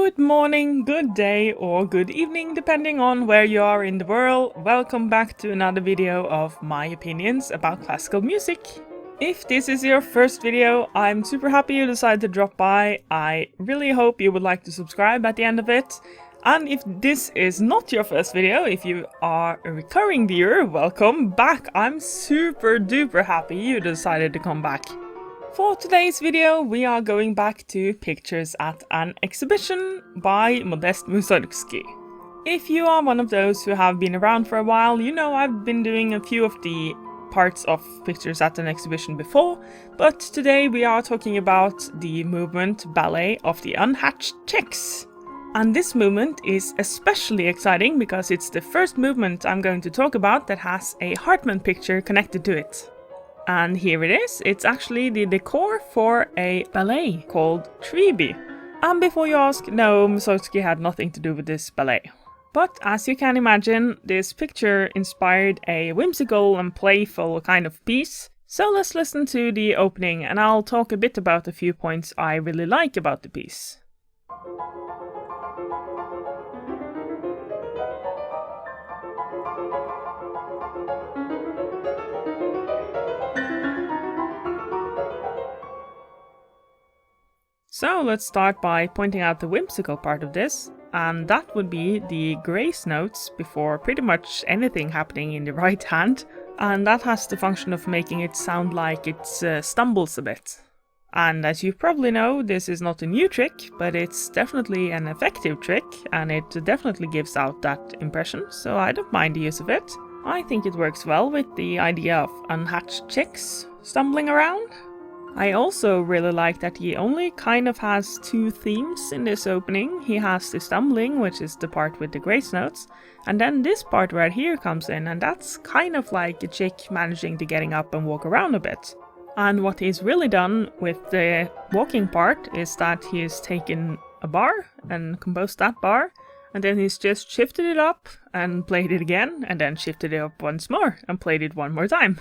Good morning, good day, or good evening, depending on where you are in the world. Welcome back to another video of my opinions about classical music. If this is your first video, I'm super happy you decided to drop by. I really hope you would like to subscribe at the end of it. And if this is not your first video, if you are a recurring viewer, welcome back. I'm super duper happy you decided to come back. For today's video, we are going back to pictures at an exhibition by Modest Mussorgsky. If you are one of those who have been around for a while, you know I've been doing a few of the parts of pictures at an exhibition before, but today we are talking about the movement Ballet of the Unhatched Chicks. And this movement is especially exciting because it's the first movement I'm going to talk about that has a Hartmann picture connected to it. And here it is. It's actually the decor for a ballet called Tribi. And before you ask, no, Mussorgsky had nothing to do with this ballet. But as you can imagine, this picture inspired a whimsical and playful kind of piece. So let's listen to the opening and I'll talk a bit about a few points I really like about the piece. So let's start by pointing out the whimsical part of this, and that would be the grace notes before pretty much anything happening in the right hand, and that has the function of making it sound like it stumbles a bit. And as you probably know, this is not a new trick, but it's definitely an effective trick, and it definitely gives out that impression, so I don't mind the use of it. I think it works well with the idea of unhatched chicks stumbling around. I also really like that he only kind of has two themes in this opening. He has the stumbling, which is the part with the grace notes, and then this part right here comes in, and that's kind of like a chick managing to getting up and walk around a bit. And what he's really done with the walking part is that he's taken a bar and composed that bar, and then he's just shifted it up and played it again, and then shifted it up once more and played it one more time.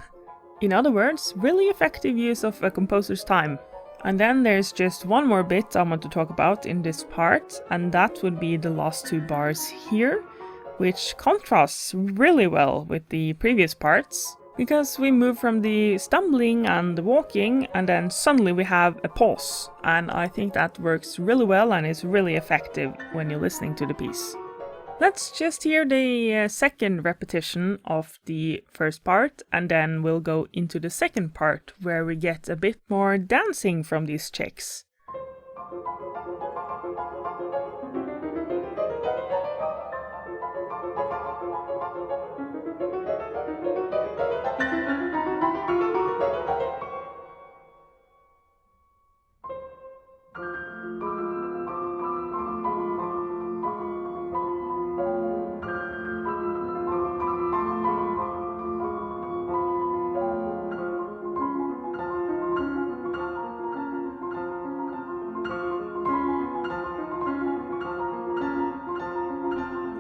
In other words, really effective use of a composer's time. And then there's just one more bit I want to talk about in this part, and that would be the last two bars here, which contrasts really well with the previous parts, because we move from the stumbling and the walking, and then suddenly we have a pause, and I think that works really well and is really effective when you're listening to the piece. Let's just hear the second repetition of the first part, and then we'll go into the second part, where we get a bit more dancing from these chicks.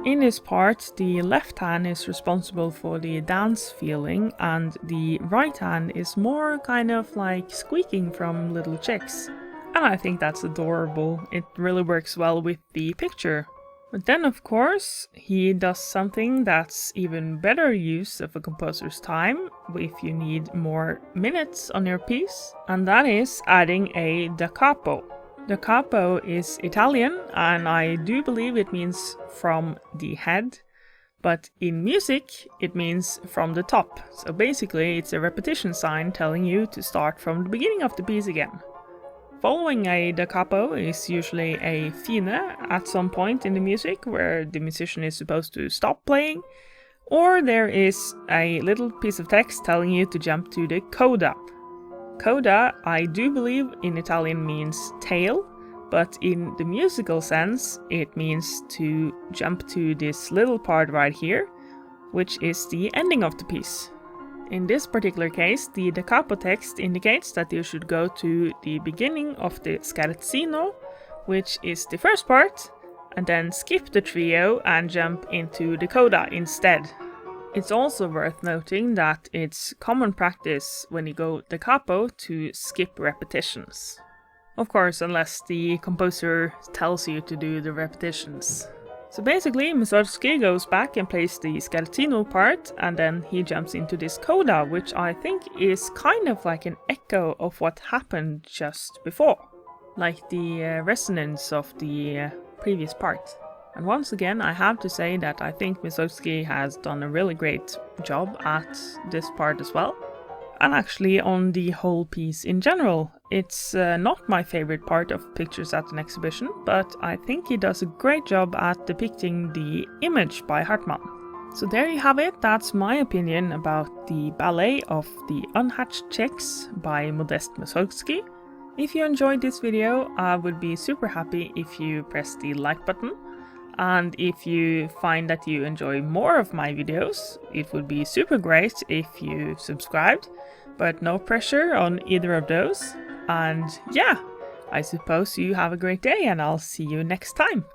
In this part, the left hand is responsible for the dance feeling, and the right hand is more kind of like squeaking from little chicks. And I think that's adorable. It really works well with the picture. But then, of course, he does something that's even better use of a composer's time if you need more minutes on your piece, and that is adding a da capo. Da capo is Italian, and I do believe it means from the head, but in music it means from the top. So basically it's a repetition sign telling you to start from the beginning of the piece again. Following a da capo is usually a fine at some point in the music where the musician is supposed to stop playing, or there is a little piece of text telling you to jump to the coda. Coda, I do believe in Italian means tail, but in the musical sense it means to jump to this little part right here, which is the ending of the piece. In this particular case, the da capo text indicates that you should go to the beginning of the scherzino, which is the first part, and then skip the trio and jump into the coda instead. It's also worth noting that it's common practice when you go da capo to skip repetitions. Of course, unless the composer tells you to do the repetitions. So basically, Mussorgsky goes back and plays the scherzo part, and then he jumps into this coda, which I think is kind of like an echo of what happened just before, like the resonance of the previous part. And once again, I have to say that I think Mussorgsky has done a really great job at this part as well. And actually on the whole piece in general. It's not my favorite part of Pictures at an Exhibition, but I think he does a great job at depicting the image by Hartmann. So there you have it, that's my opinion about the ballet of the Unhatched Chicks by Modest Mussorgsky. If you enjoyed this video, I would be super happy if you press the like button. And if you find that you enjoy more of my videos, it would be super great if you subscribed, but no pressure on either of those. And yeah, I suppose you have a great day and I'll see you next time.